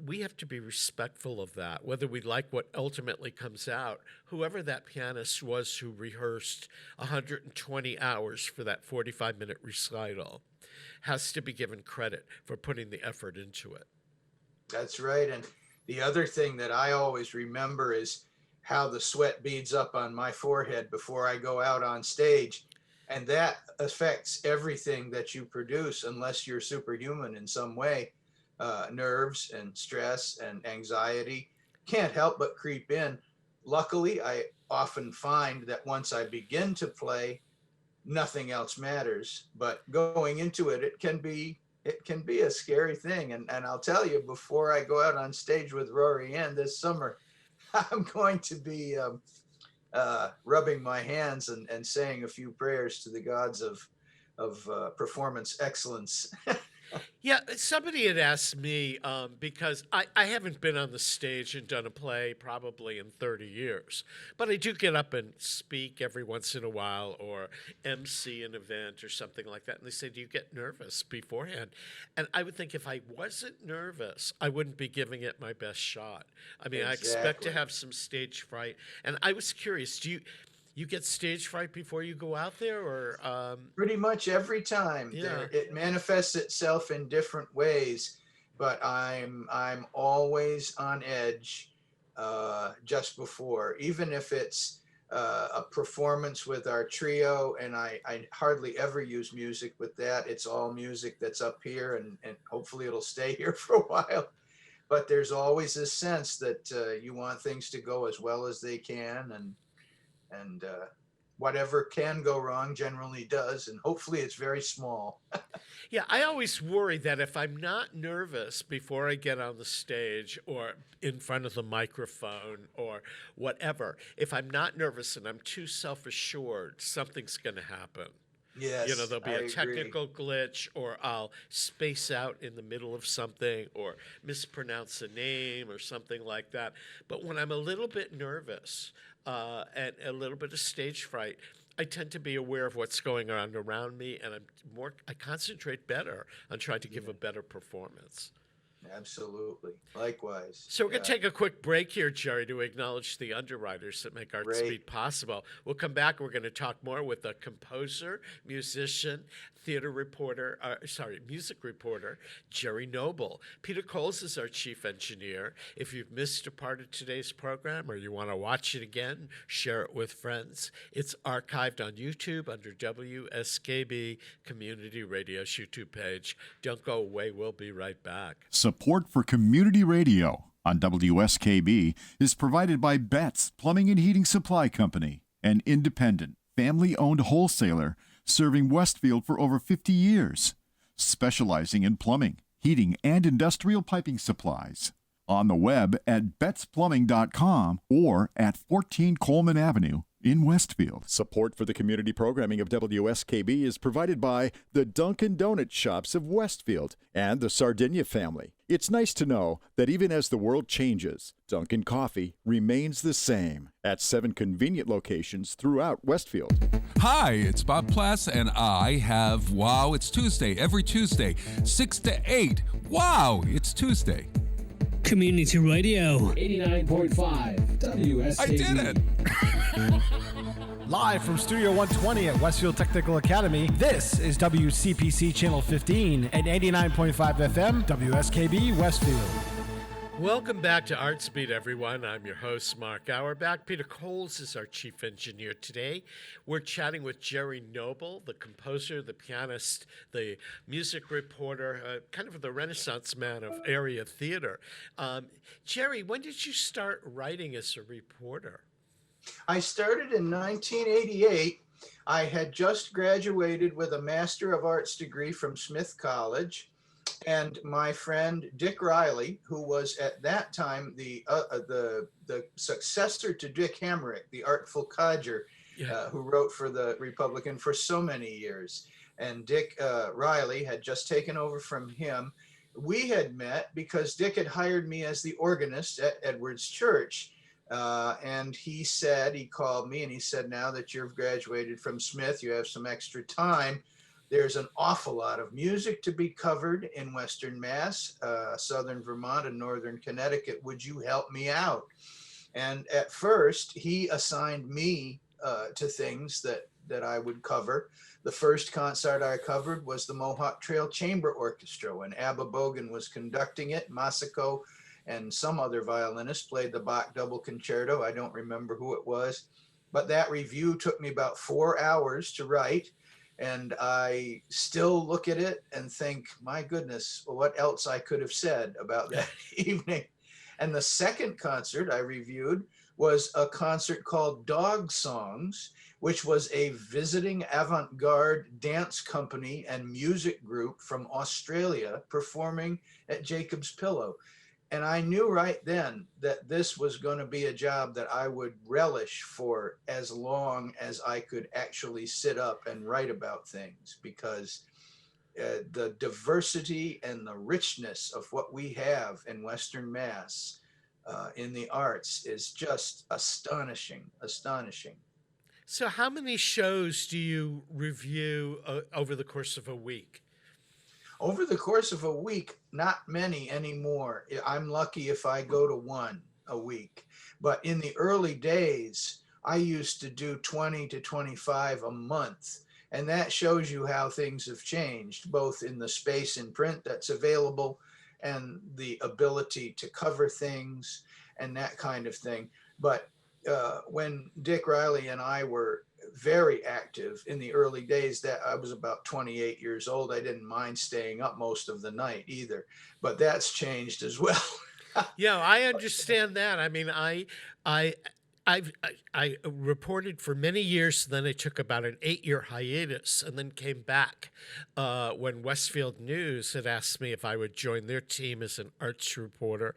we have to be respectful of that, whether we like what ultimately comes out. Whoever that pianist was who rehearsed 120 hours for that 45-minute recital has to be given credit for putting the effort into it. That's right. And the other thing that I always remember is how the sweat beads up on my forehead before I go out on stage. And that affects everything that you produce unless you're superhuman in some way. Nerves and stress and anxiety can't help but creep in. Luckily, I often find that once I begin to play, nothing else matters. But going into it, it can be a scary thing. And I'll tell you, before I go out on stage with Rory Ann this summer, I'm going to be rubbing my hands and saying a few prayers to the gods of performance excellence. Yeah, somebody had asked me, because I haven't been on the stage and done a play probably in 30 years, but I do get up and speak every once in a while or MC an event or something like that. And they say, do you get nervous beforehand? And I would think if I wasn't nervous, I wouldn't be giving it my best shot. I mean, I expect to Exactly. have some stage fright. And I was curious, do you get stage fright before you go out there, or Pretty much every time. Yeah. It manifests itself in different ways. but I'm always on edge just before, even if it's a performance with our trio, and I hardly ever use music with that. It's all music that's up here, and hopefully it'll stay here for a while. But there's always this sense that you want things to go as well as they can, and whatever can go wrong generally does, and hopefully it's very small. Yeah, I always worry that if I'm not nervous before I get on the stage or in front of the microphone or whatever, if I'm not nervous and I'm too self-assured, something's going to happen. Yes, You know, there'll be I a agree. technical glitch, or I'll space out in the middle of something, or mispronounce a name, or something like that. But when I'm a little bit nervous and a little bit of stage fright, I tend to be aware of what's going on around me, and I concentrate better on trying to give a better performance. Absolutely. Likewise. So we're going Yeah. to take a quick break here, Jerry, to acknowledge the underwriters that make Artsbeat Great. possible. We'll come back. We're going to talk more with a composer, musician, theater reporter, music reporter, Jerry Noble. Peter Coles is our chief engineer. If you've missed a part of today's program or you want to watch it again, share it with friends. It's archived on YouTube under WSKB Community Radio's YouTube page. Don't go away. We'll be right back. Support for community radio on WSKB is provided by Betts Plumbing and Heating Supply Company, an independent, family-owned wholesaler serving Westfield for over 50 years, specializing in plumbing, heating, and industrial piping supplies. On the web at bettsplumbing.com or at 14 Coleman Avenue in Westfield. Support for the community programming of WSKB is provided by the Dunkin' Donut Shops of Westfield and the Sardinia family. It's nice to know that even as the world changes, Dunkin' Coffee remains the same at 7 convenient locations throughout Westfield. Hi, it's Bob Plass, and I have Wow, It's Tuesday every Tuesday, 6 to 8. Wow, it's Tuesday. Community Radio. 89.5 WSKB. I did it! Live from Studio 120 at Westfield Technical Academy, this is WCPC Channel 15 and 89.5 FM, WSKB Westfield. Welcome back to Artsbeat, everyone. I'm your host, Mark Auerbach. Peter Coles is our chief engineer today. We're chatting with Jerry Noble, the composer, the pianist, the music reporter, kind of the Renaissance man of area theater. Jerry, when did you start writing as a reporter? I started in 1988. I had just graduated with a Master of Arts degree from Smith College. And my friend Dick Riley, who was at that time the successor to Dick Hamrick, the artful codger, who wrote for the Republican for so many years. And Dick Riley had just taken over from him. We had met because Dick had hired me as the organist at Edwards Church. And he called me and he said, now that you've graduated from Smith, you have some extra time. There's an awful lot of music to be covered in Western Mass, Southern Vermont and Northern Connecticut. Would you help me out? And at first, he assigned me to things that I would cover. The first concert I covered was the Mohawk Trail Chamber Orchestra when Abba Bogan was conducting it. Masako and some other violinist played the Bach Double Concerto. I don't remember who it was. But that review took me about 4 hours to write. And I still look at it and think, my goodness, what else I could have said about that evening. And the second concert I reviewed was a concert called Dog Songs, which was a visiting avant-garde dance company and music group from Australia performing at Jacob's Pillow. And I knew right then that this was going to be a job that I would relish for as long as I could actually sit up and write about things, because the diversity and the richness of what we have in Western Mass in the arts is just astonishing. So how many shows do you review over the course of a week? Over the course of a week, not many anymore. I'm lucky if I go to one a week. But in the early days, I used to do 20 to 25 a month. And that shows you how things have changed, both in the space in print that's available and the ability to cover things and that kind of thing. But when Dick Riley and I were very active in the early days, that I was about 28 years old, I didn't mind staying up most of the night either, but that's changed as well. Yeah, I understand that. I mean, I, I reported for many years. Then I took about an 8-year hiatus, and then came back when Westfield News had asked me if I would join their team as an arts reporter.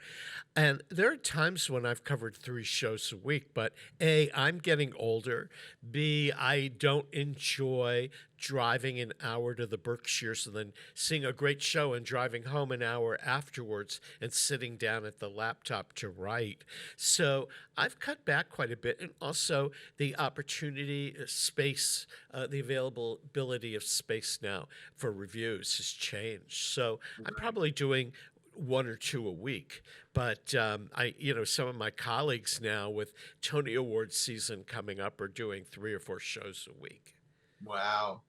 And there are times when I've covered 3 shows a week, but A, I'm getting older. B, I don't enjoy driving an hour to the Berkshires and then seeing a great show and driving home an hour afterwards and sitting down at the laptop to write. So I've cut back quite a bit. And also the opportunity, space, the availability of space now for reviews has changed. So I'm probably doing 1 or 2 a week. But some of my colleagues now with Tony Award season coming up are doing 3 or 4 shows a week. Wow.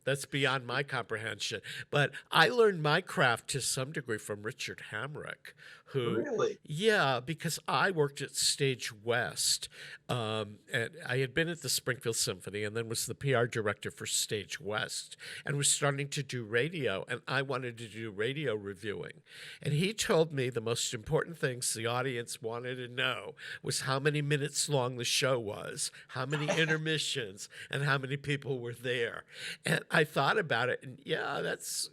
That's beyond my comprehension. But I learned my craft to some degree from Richard Hamrick, who... Really? Yeah, because I worked at Stage West, and I had been at the Springfield Symphony and then was the PR director for Stage West and was starting to do radio, and I wanted to do radio reviewing. And he told me the most important things the audience wanted to know was how many minutes long the show was, how many intermissions, and how many people were there. And I thought about it, and yeah, that's,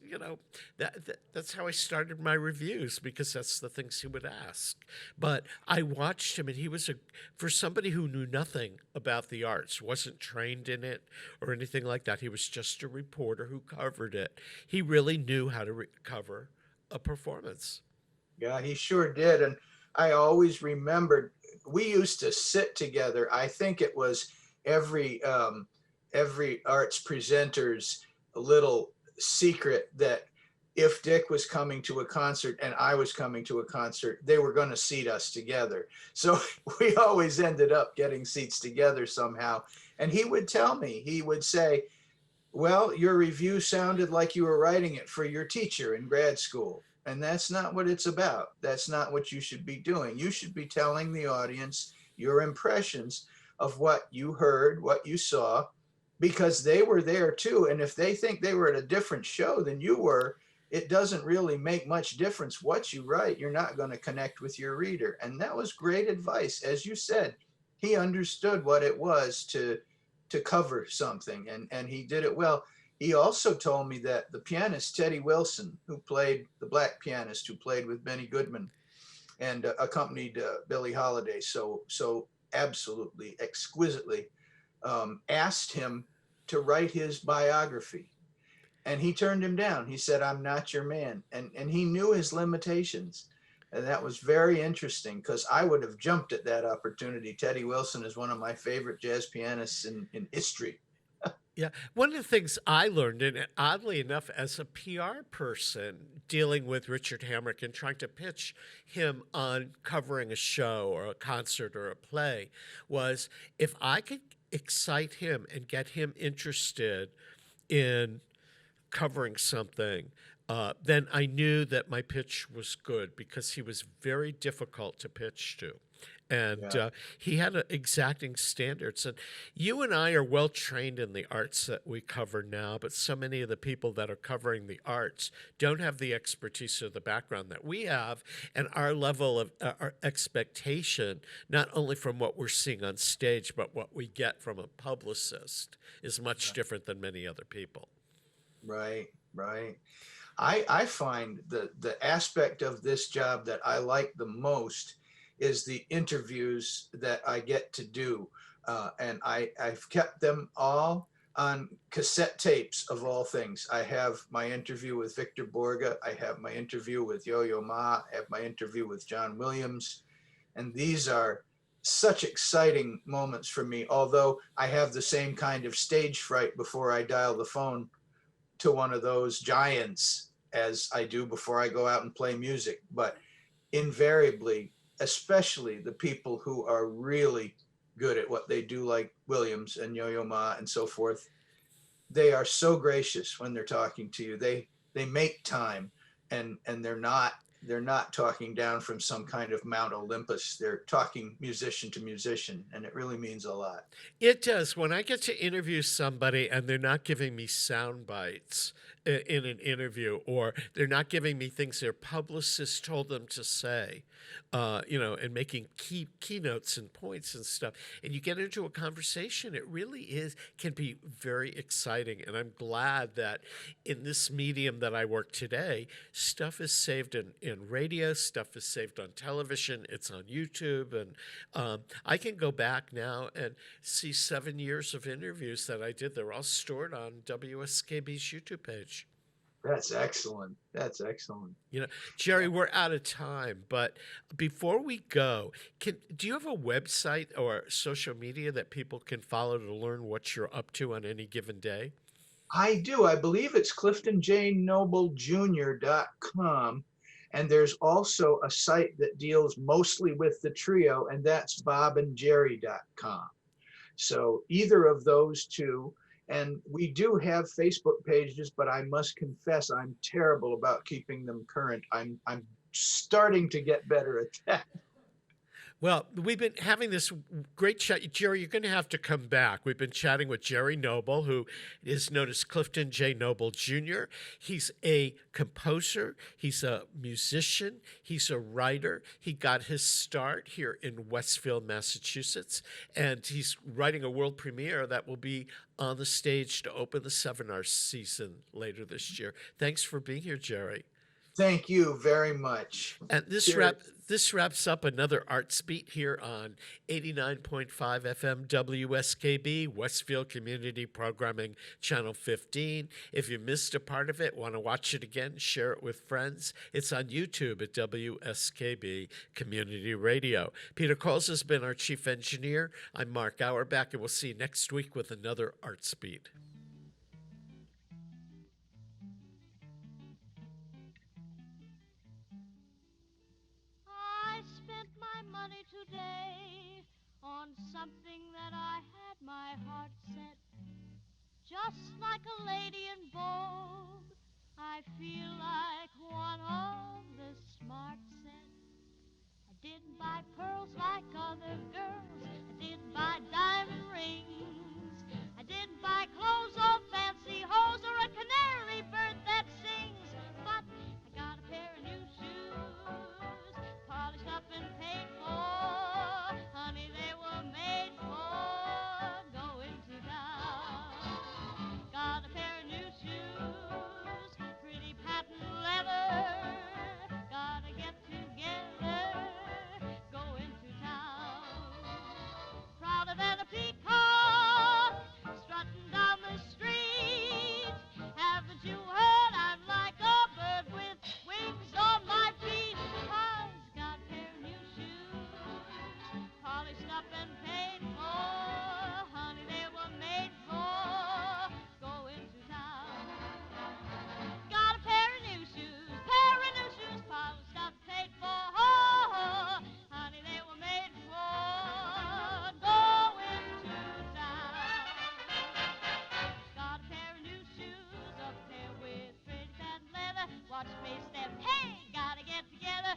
that's how I started my reviews, because that's the things he would ask. But I watched him, and he was for somebody who knew nothing about the arts, wasn't trained in it or anything like that. He was just a reporter who covered it. He really knew how to cover a performance. Yeah, he sure did. And I always remembered we used to sit together. I think it was every arts presenter's little secret that if Dick was coming to a concert and I was coming to a concert, they were going to seat us together. So we always ended up getting seats together somehow. And he would tell me, he would say, well, your review sounded like you were writing it for your teacher in grad school. And that's not what it's about. That's not what you should be doing. You should be telling the audience your impressions of what you heard, what you saw, because they were there too. And if they think they were at a different show than you were, it doesn't really make much difference what you write. You're not going to connect with your reader. And that was great advice. As you said, he understood what it was to cover something, and he did it well. He also told me that the pianist Teddy Wilson, who played the black pianist who played with Benny Goodman and accompanied Billie Holiday so absolutely exquisitely, asked him to write his biography. And he turned him down. He said, I'm not your man. And he knew his limitations. And that was very interesting, because I would have jumped at that opportunity. Teddy Wilson is one of my favorite jazz pianists in history. Yeah. One of the things I learned, and oddly enough, as a PR person dealing with Richard Hamrick and trying to pitch him on covering a show or a concert or a play, was if I could excite him and get him interested in covering something, then I knew that my pitch was good, because he was very difficult to pitch to. And he had exacting standards. And you and I are well trained in the arts that we cover now, but so many of the people that are covering the arts don't have the expertise or the background that we have, and our level of our expectation, not only from what we're seeing on stage, but what we get from a publicist, is much different than many other people. Right. I find the aspect of this job that I like the most is the interviews that I get to do. And I've kept them all on cassette tapes, of all things. I have my interview with Victor Borge. I have my interview with Yo-Yo Ma. I have my interview with John Williams. And these are such exciting moments for me, although I have the same kind of stage fright before I dial the phone to one of those giants as I do before I go out and play music. But invariably, especially the people who are really good at what they do, like Williams and Yo-Yo Ma and so forth, they are so gracious when they're talking to you. They make time, and they're not they're not talking down from some kind of Mount Olympus. They're talking musician to musician, and it really means a lot. It does. When I get to interview somebody and they're not giving me sound bites in an interview, or they're not giving me things their publicist told them to say, and making keynotes and points and stuff, and you get into a conversation, it really can be very exciting. And I'm glad that in this medium that I work today, stuff is saved in radio, stuff is saved on television, it's on YouTube, and I can go back now and see 7 years of interviews that I did. They're all stored on WSKB's YouTube page. That's excellent. That's excellent. Jerry, we're out of time, but before we go, do you have a website or social media that people can follow to learn what you're up to on any given day? I do. I believe it's CliftonJNobleJr.com. And there's also a site that deals mostly with the trio, and that's bobandjerry.com. So either of those two. And we do have Facebook pages, but I must confess I'm terrible about keeping them current. I'm starting to get better at that. Well, we've been having this great chat. Jerry, you're going to have to come back. We've been chatting with Jerry Noble, who is known as Clifton J. Noble Jr. He's a composer. He's a musician. He's a writer. He got his start here in Westfield, Massachusetts, and he's writing a world premiere that will be on the stage to open the seminar season later this year. Thanks for being here, Jerry. Thank you very much. And this wraps up another Artsbeat here on 89.5 FM WSKB, Westfield Community Programming, Channel 15. If you missed a part of it, want to watch it again, share it with friends. It's on YouTube at WSKB Community Radio. Peter Coles has been our chief engineer. I'm Mark Auerbach, and we'll see you next week with another Artsbeat. Today on something that I had my heart set, just like a lady in vogue. I feel like one of the smart set. I didn't buy pearls like other girls. I didn't buy diamond rings. I didn't buy clothes or fancy hose or a canary bird that sings. But I got a pair of new shoes, polished up and paid for. Honey, they were made for going to town. Got a pair of new shoes, pretty patent leather. Gotta get together, going to town. Prouder than a peacock, strutting down the street. Haven't you heard? I'm like a bird with wings on my feet. I've got a pair of new shoes, polished up and paid for. Honey, they were made for going to town. Got a pair of new shoes, polished up, paid for. Honey, they were made for going to town. Got a pair of new shoes, a pair with pretty patent leather. Watch me step, hey, gotta get together.